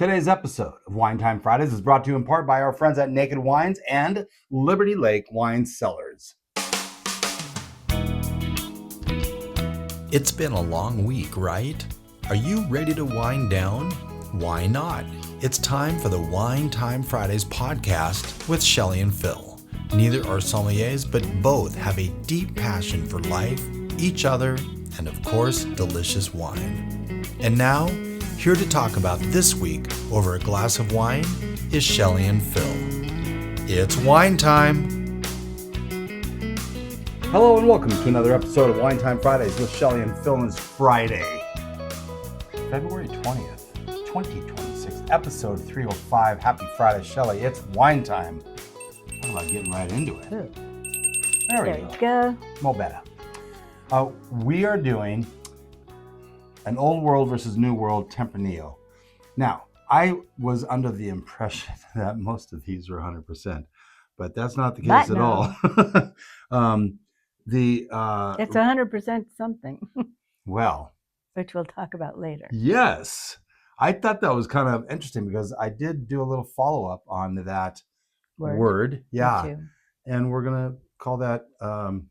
Today's episode of Wine Time Fridays is brought to you in part by our friends at Naked Wines and Liberty Lake Wine Cellars. It's been a long week, right? Are you ready to wind down? Why not? It's time for the Wine Time Fridays podcast with Shelley and Phil. Neither are sommeliers, but both have a deep passion for life, each other, and of course, delicious wine. And now, here to talk about this week over a glass of wine is Shelley and Phil. It's wine time! Hello and welcome to another episode of Wine Time Fridays with Shelley and Phil. It's Friday, February 20th, 2026, episode 305. Happy Friday, Shelley. It's wine time. Talk about getting right into it. There we go. Mo better. We are doing an Old World versus New World Tempranillo. Now, I was under the impression that most of these were 100%, but that's not the case at all. It's 100% something. Well, which we'll talk about later. Yes. I thought that was kind of interesting because I did do a little follow-up on that word. Yeah. And we're going to call that our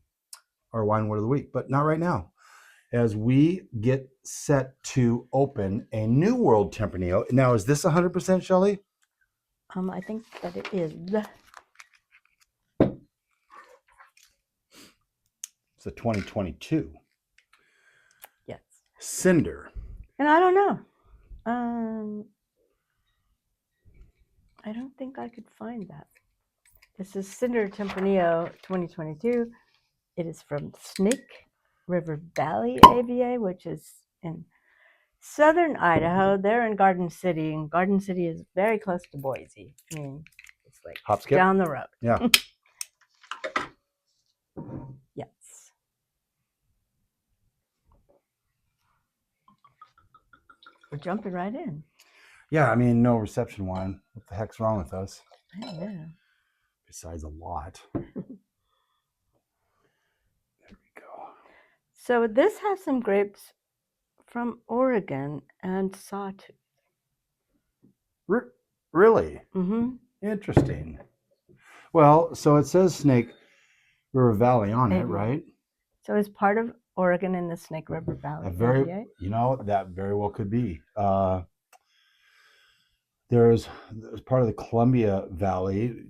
wine word of the week, but not right now. As we get set to open a New World Tempranillo. Now, is this 100%, Shelley? I think that it is. It's a 2022. Yes. Cinder. And I don't know. I don't think I could find that. This is Cinder Tempranillo 2022. It is from Snake River Valley AVA, which is in southern Idaho. They're in Garden City, and Garden City is very close to Boise. I mean, it's like Hop, skip. down the road. Yeah. Yes. We're jumping right in. Yeah, I mean, no reception wine. What the heck's wrong with us? I don't know. Besides a lot. So this has some grapes from Oregon and sawtooth. Really? Mm-hmm. Interesting. Well, so it says Snake River Valley on it, right? So it's part of Oregon in the Snake River Valley. That very well could be. There's part of the Columbia Valley,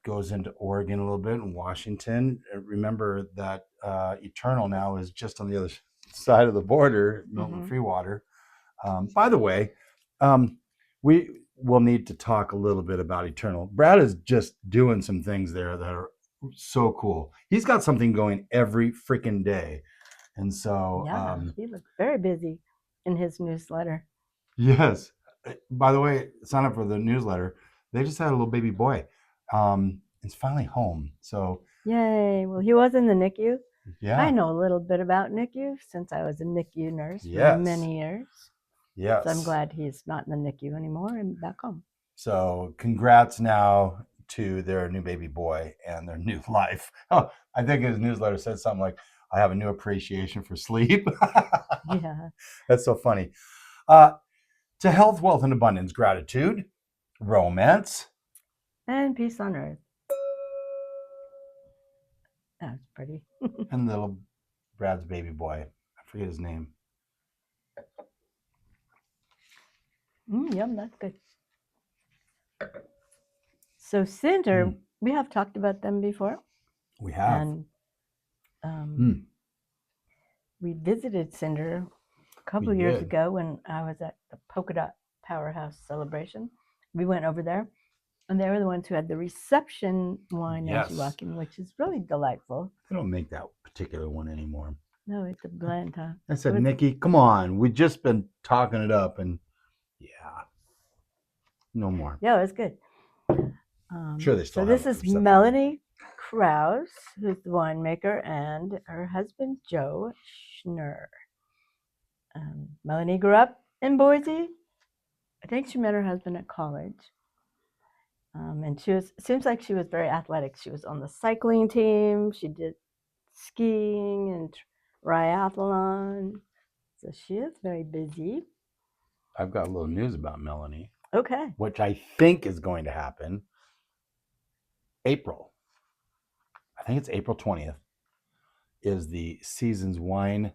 goes into Oregon a little bit, and Washington. Remember that Eternal now is just on the other side of the border, Milton Free Water. By the way, we will need to talk a little bit about Eternal. Brad is just doing some things there that are so cool. He's got something going every freaking day. And so... Yeah, he looks very busy in his newsletter. Yes. By the way, sign up for the newsletter. They just had a little baby boy. It's finally home. So yay! Well, he was in the NICU. Yeah, I know a little bit about NICU since I was a NICU nurse for many years. Yes. So I'm glad he's not in the NICU anymore and back home. So congrats now to their new baby boy and their new life. Oh, I think his newsletter said something like, "I have a new appreciation for sleep." Yeah, that's so funny. To health, wealth, and abundance, gratitude, romance, and peace on earth. That's pretty. And little Brad's baby boy. I forget his name. Yum, that's good. So Cinder, we have talked about them before. We have. And we visited Cinder a couple of years ago when I was at the Polka Powerhouse celebration. We went over there, and they were the ones who had the reception wine as you walk in, which is really delightful. They don't make that particular one anymore. No, it's a blend, huh? I said, Nikki, come on. We've just been talking it up, and no more. Yeah, it was good. Sure, they still. So this is Melonie Krause, who's the winemaker, and her husband Joe Schnurr. Melonie grew up in Boise. I think she met her husband at college. And seems like she was very athletic. She was on the cycling team. She did skiing and triathlon. So she is very busy. I've got a little news about Melonie. Okay. which I think is going to happen April. I think it's April 20th is the Seasons Wine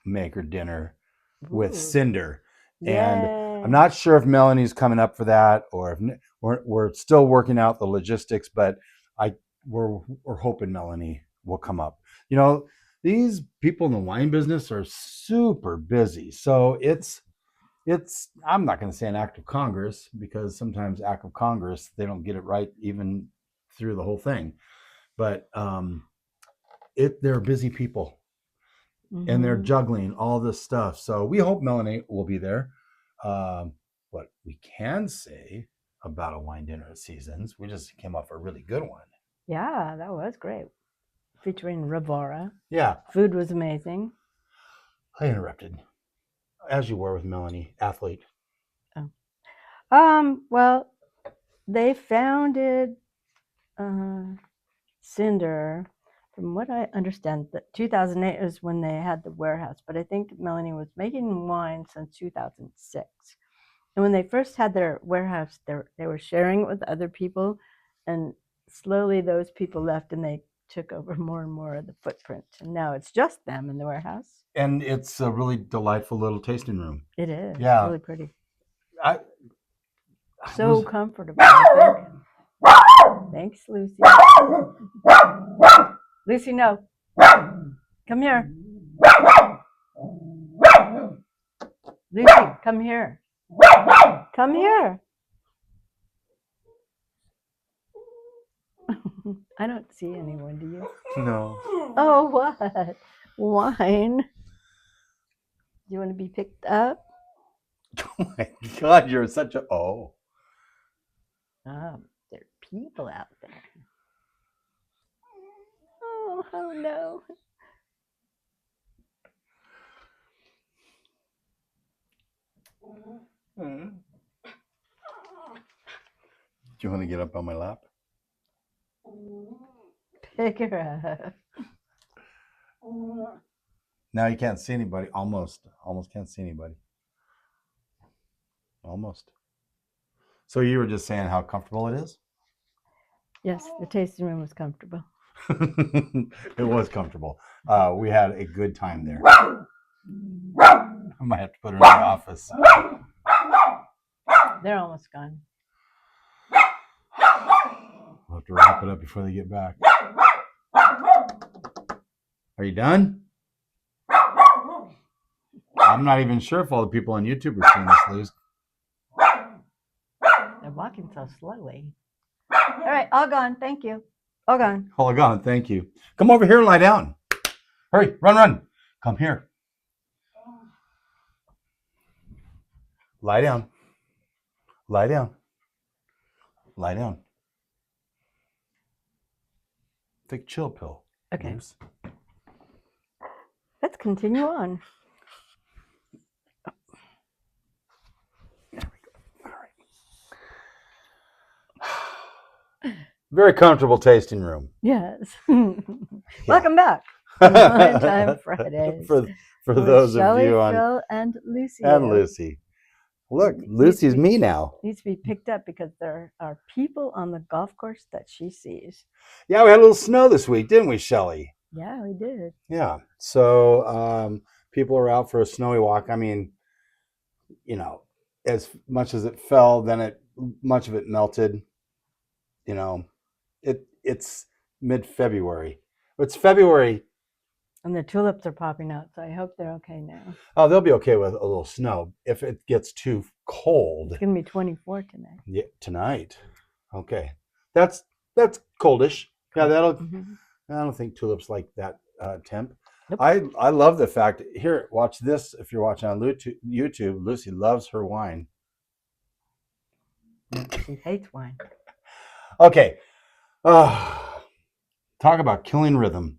Maker dinner with Ooh. Cinder. And Yay. I'm not sure if Melonie's coming up for that or if we're still working out the logistics, but we're hoping Melonie will come up. You know, these people in the wine business are super busy. So it's I'm not going to say an act of Congress, because sometimes act of Congress, they don't get it right even through the whole thing. But they're busy people. And they're juggling all this stuff. So we hope Melonie will be there. What we can say about a wine dinner at Seasons, we just came off a really good one. Yeah, that was great. Featuring Rivara. Yeah. Food was amazing. I interrupted. As you were with Melonie, athlete. Oh. Well, they founded Cinder. From what I understand, that 2008 is when they had the warehouse, but I think Melonie was making wine since 2006. And when they first had their warehouse, they were sharing it with other people, and slowly those people left and they took over more and more of the footprint. And now it's just them in the warehouse. And it's a really delightful little tasting room. It is. Yeah. Really pretty. I So comfortable, I think. Thanks, Lucy. Lucy, no. Come here. Lucy, come here. Come here. I don't see anyone, do you? No. Oh, what? Wine. Do you want to be picked up? Oh my God, you're such a Oh, there are people out there. Oh no. Do you want to get up on my lap? Pick her up. Now you can't see anybody. Almost can't see anybody. Almost. So you were just saying how comfortable it is? Yes, the tasting room was comfortable. It was comfortable. We had a good time there. I might have to put her in the office. They're almost gone. We'll have to wrap it up before they get back. Are you done? I'm not even sure if all the people on YouTube are seeing this, Liz. They're walking so slowly. All right, all gone. Thank you. All gone. All gone. Thank you. Come over here and lie down. Hurry, run. Come here. Lie down. Lie down. Lie down. Take chill pill. Okay. Liz. Let's continue on. There we go. All right. Very comfortable tasting room. Yes. Welcome back. Wine Time Fridays. For those Shelley, of you on Phil, and Lucy. and Lucy. Look, Lucy's me now. Needs to be picked up because there are people on the golf course that she sees. Yeah, we had a little snow this week, didn't we, Shelley? Yeah, we did. Yeah. So people are out for a snowy walk. I mean, you know, as much as it fell, then much of it melted. You know, it's mid-February. It's February. And the tulips are popping out, so I hope they're okay now. Oh, they'll be okay with a little snow. If it gets too cold. It's going to be 24 tonight. Yeah, tonight. Okay. That's coldish. Yeah, that'll. Mm-hmm. I don't think tulips like that temp. Nope. I love the fact. Here, watch this. If you're watching on YouTube, Lucy loves her wine. She hates wine. Okay. Talk about killing rhythm.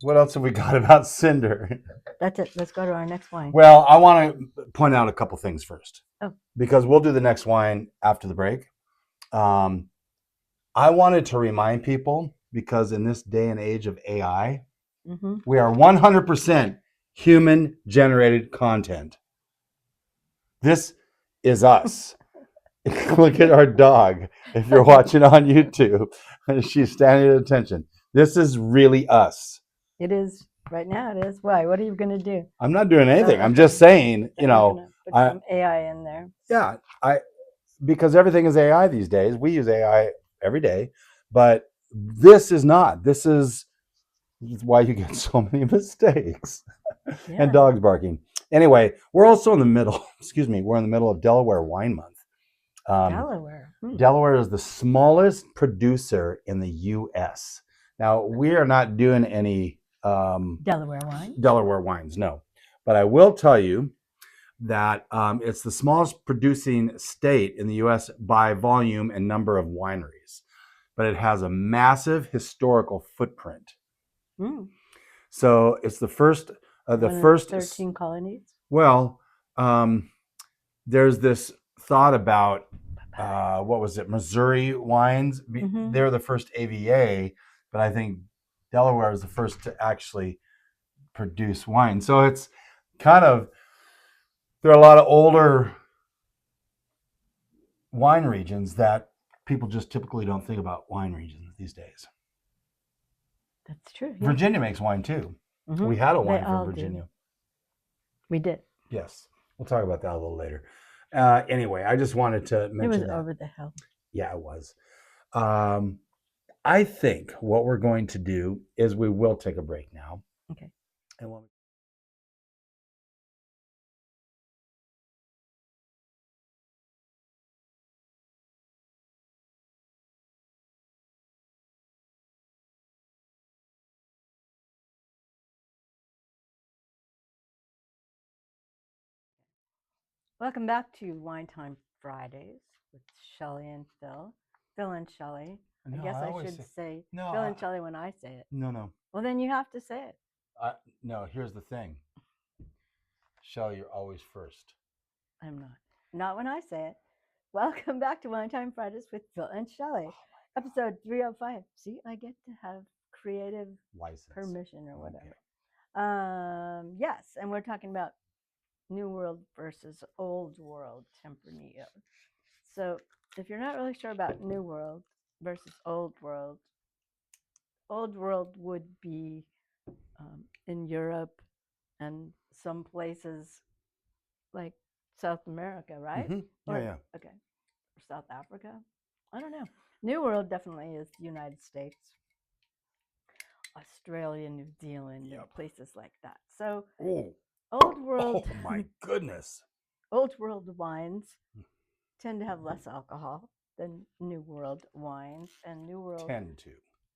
What else have we got about Cinder? That's it. Let's go to our next wine. Well, I want to point out a couple things first. Oh. Because we'll do the next wine after the break. I wanted to remind people, because in this day and age of AI, we are 100% human-generated content. This is us. Look at our dog. If you're watching on YouTube, she's standing at attention. This is really us. It is right now. It is. Why? What are you going to do? I'm not doing anything. I'm okay. just saying, You're gonna put some AI in there. Yeah, because everything is AI these days. We use AI every day, but this is not. This is why you get so many mistakes and dogs barking. Anyway, we're also in the middle. Excuse me. We're in the middle of Delaware Wine Month. Delaware. Delaware is the smallest producer in the U.S. Now, we are not doing any Delaware wines, no. But I will tell you that it's the smallest producing state in the U.S. by volume and number of wineries. But it has a massive historical footprint. So it's the first... the first 13 colonies? Well, there's this thought about what was it, Missouri wines. They're the first AVA, but I think Delaware is the first to actually produce wine. So it's kind of, there are a lot of older wine regions that people just typically don't think about wine regions these days. That's true. Yeah. Virginia makes wine too. We had a wine from Virginia. We did. Yes. We'll talk about that a little later. Anyway, I just wanted to mention that. It was over the hill. Yeah, it was. I think what we're going to do is we will take a break now. Okay. And when Welcome back to Wine Time Fridays with Shelley and Phil. Phil and Shelley. No, I guess I should say Phil and Shelley when I say it. No. Well, then you have to say it. No, here's the thing. Shelley, you're always first. I'm not. Not when I say it. Welcome back to Wine Time Fridays with Phil and Shelley. Episode 305. See, I get to have creative license, permission or whatever. Okay. Yes, and we're talking about New World versus Old World Tempranillo. So if you're not really sure about New World versus Old World would be in Europe and some places like South America, right? Mm-hmm. Yeah. Okay. Or South Africa. I don't know. New World definitely is the United States, Australia, New Zealand, and places like that. So Old World. Oh my goodness. Old World wines tend to have less alcohol than New World wines, and New World tend to.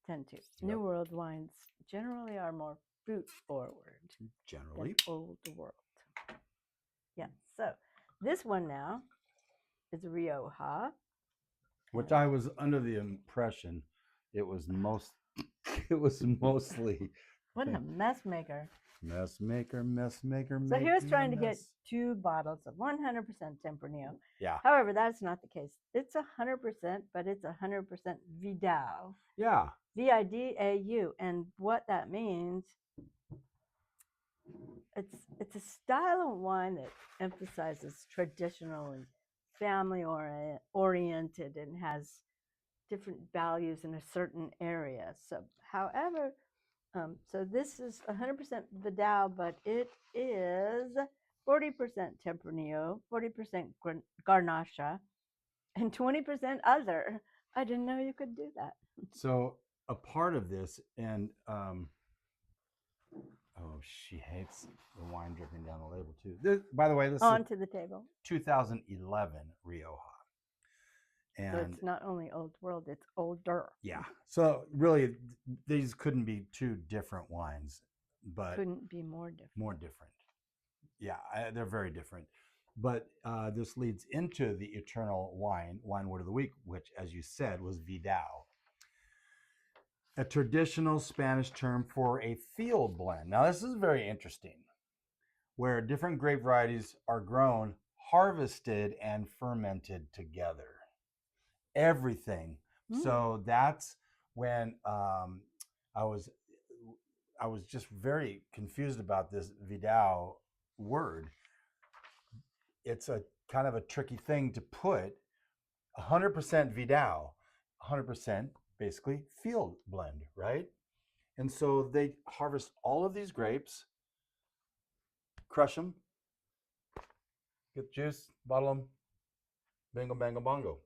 Yep. New World wines generally are more fruit forward. Generally. Than Old World. Yeah. So this one now is Rioja, which I was under the impression it was mostly. What a mess maker. Mess maker. So here's trying to get 2 bottles of 100% Tempranillo. Yeah. However, that's not the case. It's 100%, but it's 100% Vidau. Yeah. Vidau. And what that means, it's a style of wine that emphasizes traditional and family oriented and has different values in a certain area. So, however, so this is 100% Vidau, but it is 40% Tempranillo, 40% Garnacha, and 20% other. I didn't know you could do that. So a part of this, and she hates the wine dripping down the label too. By the way, this onto the table. 2011 Rioja. And so it's not only Old World, it's older. Yeah. So really, these couldn't be 2 different wines, but couldn't be more different. More different. Yeah, they're very different. But this leads into the eternal wine word of the week, which, as you said, was Vidau, a traditional Spanish term for a field blend. Now, this is very interesting, where different grape varieties are grown, harvested, and fermented together. Everything. So that's when I was just very confused about this Vidau word. it's a kind of a tricky thing to put 100% Vidau, 100% basically field blend, right? And so they harvest all of these grapes, crush them, get the juice, bottle them, bingo, bango, bongo.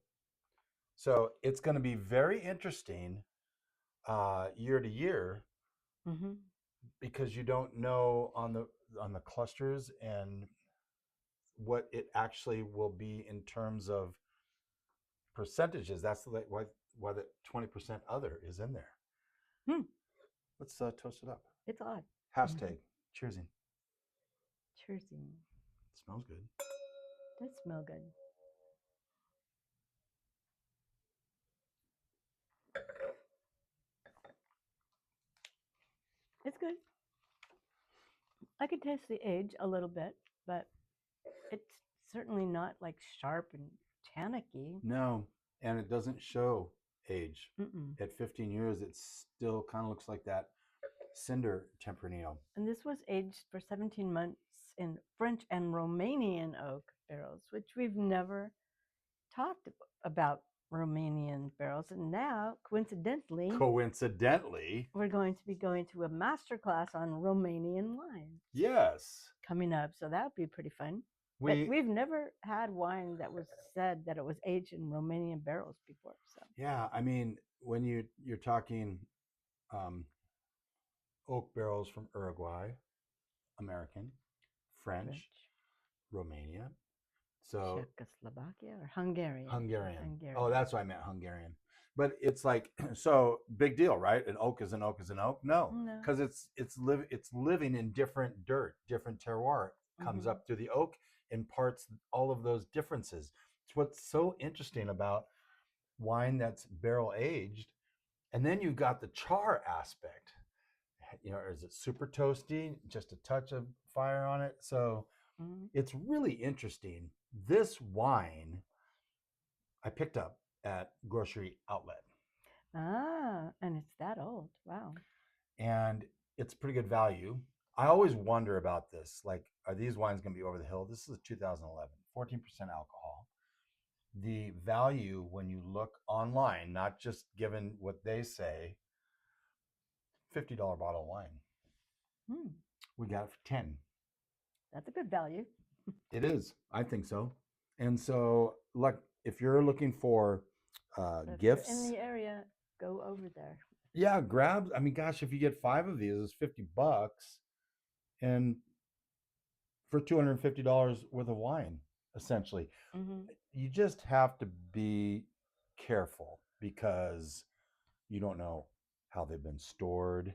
So it's going to be very interesting year to year because you don't know on the clusters and what it actually will be in terms of percentages. That's why the 20% other is in there. Let's toast it up. It's odd. Hashtag cheersing. Cheersing. Smells good. Does smell good. It's good. I could taste the age a little bit, but it's certainly not like sharp and tannicky. No, and it doesn't show age. Mm-mm. At 15 years, it still kind of looks like that Cinder Tempranillo. And this was aged for 17 months in French and Romanian oak barrels, which we've never talked about Romanian barrels. And now, coincidentally, we're going to be going to a master class on Romanian wine. Yes. Coming up. So that would be pretty fun. But we've never had wine that was said that it was aged in Romanian barrels before. So yeah, I mean, when you're talking oak barrels from Uruguay, American, French, Romania, so Czechoslovakia or Hungarian. Hungarian. Oh, that's what I meant, Hungarian. But it's like, so big deal, right? An oak is an oak is an oak. No, because it's living in different dirt, different terroir. Comes up through the oak, imparts all of those differences. It's what's so interesting about wine that's barrel aged, and then you've got the char aspect. You know, is it super toasty? Just a touch of fire on it. So it's really interesting. This wine I picked up at grocery outlet. Ah, and it's that old. Wow. And it's pretty good value. I always wonder about this. Like, are these wines going to be over the hill? This is a 2011, 14% alcohol. The value when you look online, not just given what they say, $50 bottle of wine. We got it for 10. That's a good value. It is. I think so. And so, look, if you're looking for gifts in the area, go over there. Yeah, grab. I mean, gosh, if you get 5 of these, it's $50, and for $250 worth of wine, essentially. You just have to be careful because you don't know how they've been stored.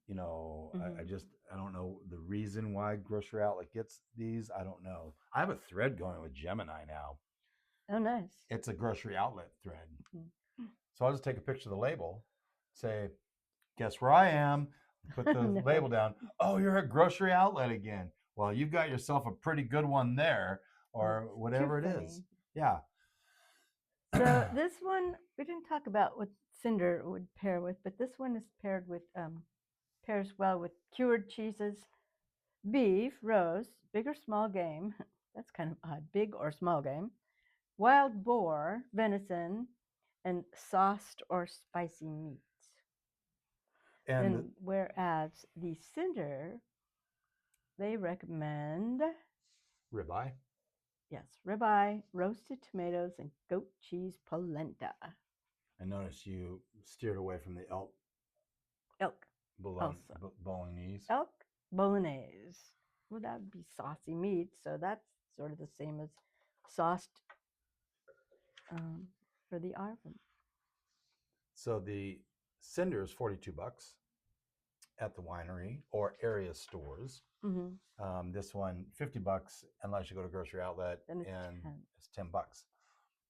You know, I don't know the reason why grocery outlet gets these. I don't know. I have a thread going with Gemini now. Oh, nice. It's a grocery outlet thread. So I'll just take a picture of the label, say, guess where I am, put the label down. Oh, you're at grocery outlet again. Well, you've got yourself a pretty good one there, or whatever it is. Yeah. So this one, we didn't talk about what Cinder would pair with, but this one is paired with, pairs well with cured cheeses, beef, roast, big or small game. That's kind of odd, big or small game. Wild boar, venison, and sauced or spicy meats. And whereas the Cinder, they recommend ribeye. Yes, ribeye, roasted tomatoes, and goat cheese polenta. I noticed you steered away from the elk. Bolognese. Elk bolognese. Well, that would be saucy meat, so that's sort of the same as sauced for the Arvum. So the Cinder is $42 at the winery or area stores. This one $50 unless you go to grocery outlet, and it's $10.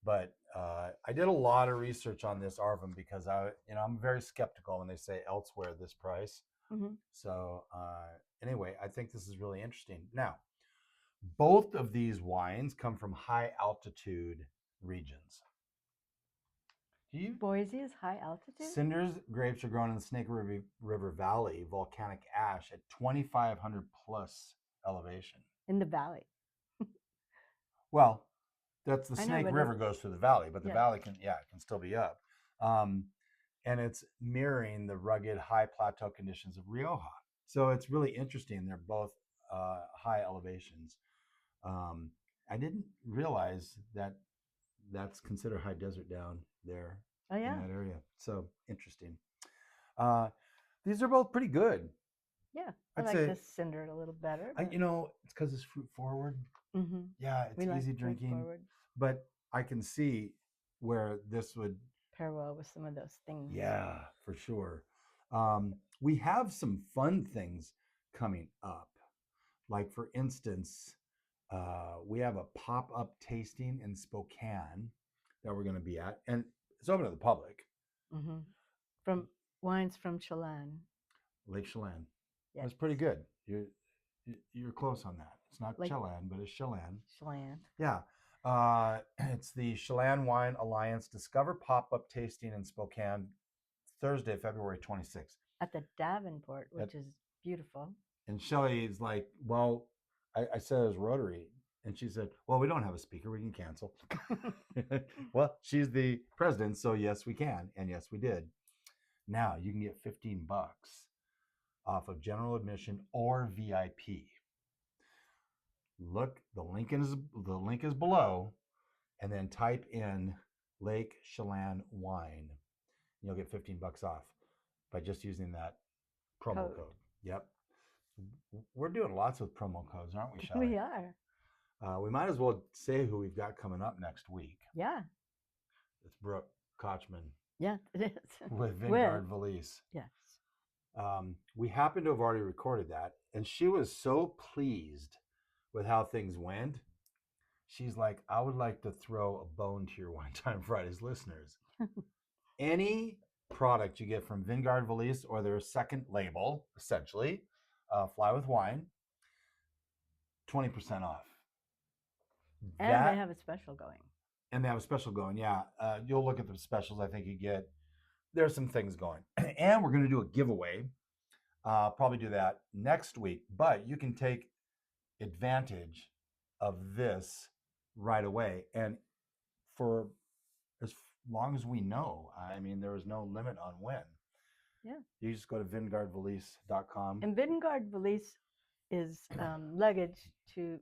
But I did a lot of research on this Arvum because I'm very skeptical when they say elsewhere this price. So anyway, I think this is really interesting. Now, both of these wines come from high altitude regions. Boise is high altitude? Cinder's grapes are grown in the Snake River Valley, volcanic ash at 2,500 plus elevation. In the valley? Well, that's the I know, Snake but River goes through the valley, but the Yeah. valley can still be up. And it's mirroring the rugged high plateau conditions of Rioja. So it's really interesting. They're both high elevations. I didn't realize that that's considered high desert down there Oh in yeah, that area. So interesting. These are both pretty good. yeah. I I'd like say, this cinder a little better. But... it's because it's fruit forward. hmm Yeah, it's we like easy fruit drinking, forward. but I can see where this would, Pair well with some of those things. yeah, for sure. We have some fun things coming up. Like, for instance, we have a pop-up tasting in Spokane that we're going to be at, and it's open to the public. hmm From wines from Chelan. Lake Chelan. Yes. That's pretty good. You're close on that. It's not Like- Chelan, but it's Chelan. Chelan. Yeah. It's the Chelan Wine Alliance Discover pop-up tasting in Spokane, Thursday, February 26th. At the Davenport, which is beautiful. And Shelly's like, well, I said it was Rotary. And she said, well, we don't have a speaker. We can cancel. Well, she's the president, so yes, we can. And yes, we did. Now you can get $15 off of general admission or VIP. Look, the link is below, and then type in Lake Chelan Wine. And you'll get $15 off by just using that promo code. Yep. We're doing lots with promo codes, aren't we, Shelly? We are. We might as well say who we've got coming up next week. Yeah. It's Brooke Kochman Yeah, it is. with Vanguard Valise. Yes. We happen to have already recorded that, and she was so pleased with how things went. She's like, I would like to throw a bone to your Wine Time Fridays listeners. Any product you get from Vanguard Valise or their second label, essentially, Fly with Wine, 20% off. And they have a special going. And they have a special going, yeah. You'll look at the specials. I think you get, there's some things going. And we're going to do a giveaway. Probably do that next week. But you can take advantage of this right away. And for as long as we know, I mean, there is no limit on when. Yeah. You just go to VinguardValise.com. And Vanguard Valise is luggage to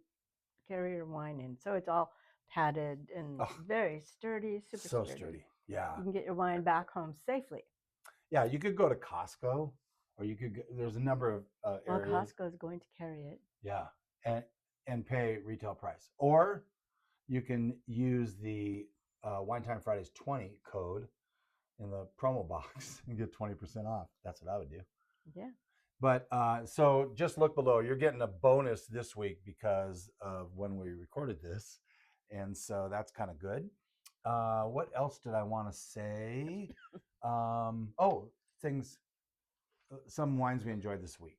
carry your wine in. So it's all padded and very sturdy, super so sturdy. sturdy. Yeah. You can get your wine back home safely. Yeah, you could go to Costco, or you could go, there's a number of Well, areas. Costco is going to carry it. Yeah, and pay retail price. Or you can use the Wine Time Fridays 20 code in the promo box and get 20% off. That's what I would do. Yeah. But so just look below. You're getting a bonus this week because of when we recorded this. And so that's kind of good. What else did I want to say? Some wines we enjoyed this week.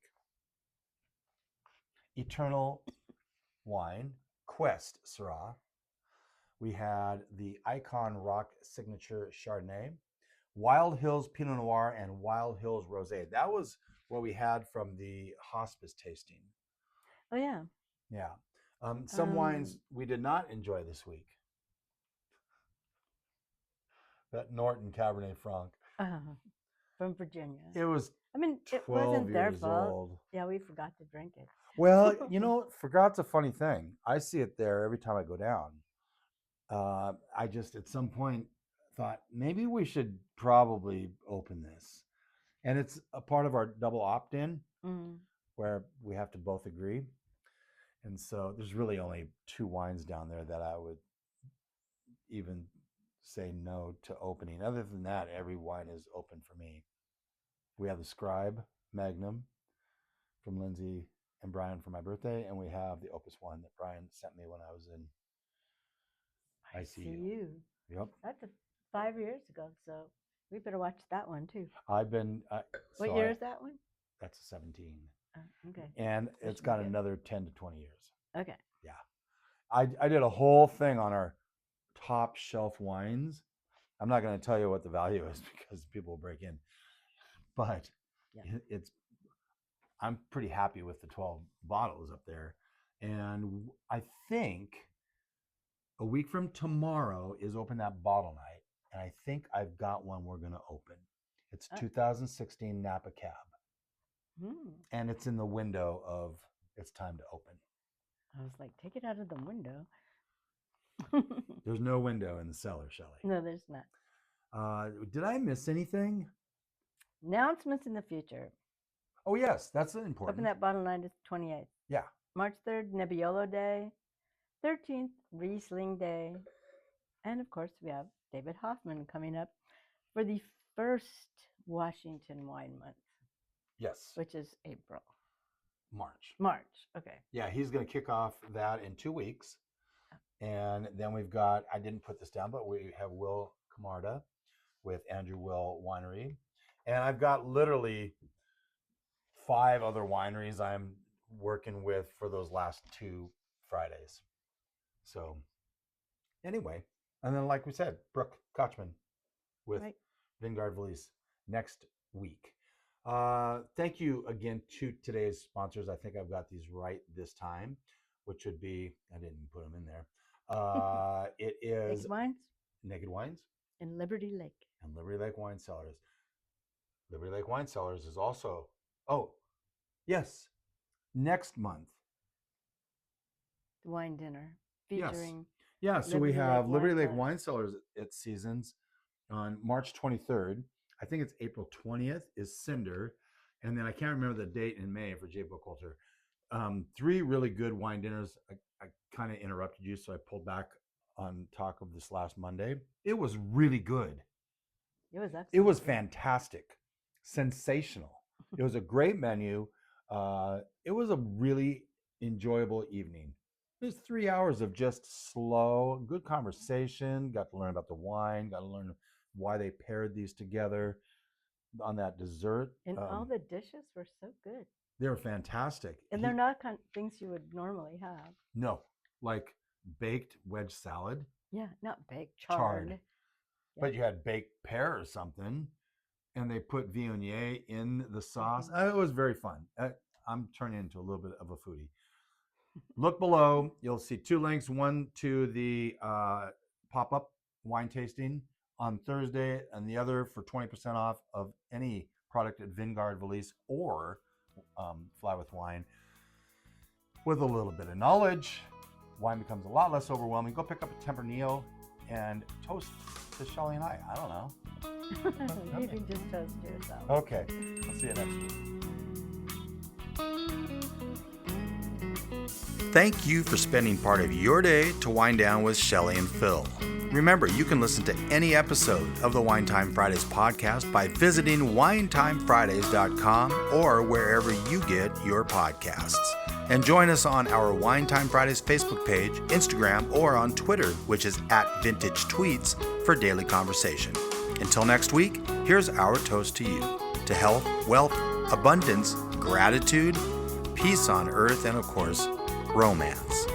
Eternal Wine, Quest Syrah. We had the Icon Rock Signature Chardonnay, Wild Hills Pinot Noir, and Wild Hills Rosé. That was what we had from the hospice tasting. Oh, yeah. Yeah. Some wines we did not enjoy this week. That Norton Cabernet Franc. From Virginia. It was I mean, it 12 wasn't their years fault. old. Yeah, we forgot to drink it. Well, forgot's a funny thing. I see it there every time I go down. I just at some point thought maybe we should probably open this. And it's a part of our double opt-in where we have to both agree. And so there's really only 2 wines down there that I would even say no to opening. Other than that, every wine is open for me. We have the Scribe Magnum from Lindsay and Brian for my birthday, and we have the Opus One that Brian sent me when I was in ICU. Yep. That's 5 years ago, so we better watch that one too. I've been. What year is that one? That's a 17. Okay. And it's got another 10 to 20 years. Okay. Yeah. I did a whole thing on our top shelf wines. I'm not going to tell you what the value is because people will break in. But I'm pretty happy with the 12 bottles up there. And I think a week from tomorrow is open that bottle night, and I think I've got one we're going to open. It's 2016 Napa Cab, and it's in the window of it's time to open. I was like, take it out of the window. There's no window in the cellar, Shelley. No, there's not. Did I miss anything? Announcements in the future. Oh, yes, that's important. Open that bottle night is 28th. Yeah. March 3rd, Nebbiolo Day. 13th, Riesling Day. And of course, we have David Hoffman coming up for the first Washington Wine Month. Yes. Which is April. March. Okay. Yeah, he's going to kick off that in 2 weeks. And then we've got, I didn't put this down, but we have Will Camarda with Andrew Will Winery. And I've got literally 5 other wineries I'm working with for those last 2 Fridays. So anyway, and then like we said, Brooke, Kochman with Vanguard Valise next week. Thank you again to today's sponsors. I think I've got these right this time, which would be, I didn't put them in there. It is Naked Wines and Liberty Lake. And Liberty Lake Wine Cellars. Liberty Lake Wine Cellars is also, yes, next month. The wine dinner featuring. Yes. Yeah, so we have Liberty Lake Wine Cellars at Seasons on March 23rd. I think it's April 20th is Cinder. And then I can't remember the date in May for J. Bookholter. 3 really good wine dinners. I kind of interrupted you, so I pulled back on talk of this last Monday. It was really good. It was excellent. It was fantastic. Sensational. It was a great menu. It was a really enjoyable evening. It was 3 hours of just slow, good conversation. Got to learn about the wine. Got to learn why they paired these together on that dessert. And all the dishes were so good. They were fantastic. And they're not things you would normally have. No, like baked wedge salad. Yeah, not baked, charred. Yeah. But you had baked pear or something, and they put Viognier in the sauce. It was very fun. I'm turning into a little bit of a foodie. Look below. You'll see 2 links. One to the pop-up wine tasting on Thursday, and the other for 20% off of any product at Vanguard Valise or Fly with Wine. With a little bit of knowledge, wine becomes a lot less overwhelming. Go pick up a Tempranillo and toast to Shelley and I. I don't know. You can just toast yourself. Okay. I'll see you next week. Thank you for spending part of your day to wind down with Shelley and Phil. Remember, you can listen to any episode of the Wine Time Fridays podcast by visiting winetimefridays.com or wherever you get your podcasts. And join us on our Wine Time Fridays Facebook page, Instagram, or on Twitter, which is @VintageTweets, for daily conversation. Until next week, here's our toast to you. To health, wealth, abundance, gratitude, peace on earth, and of course, romance.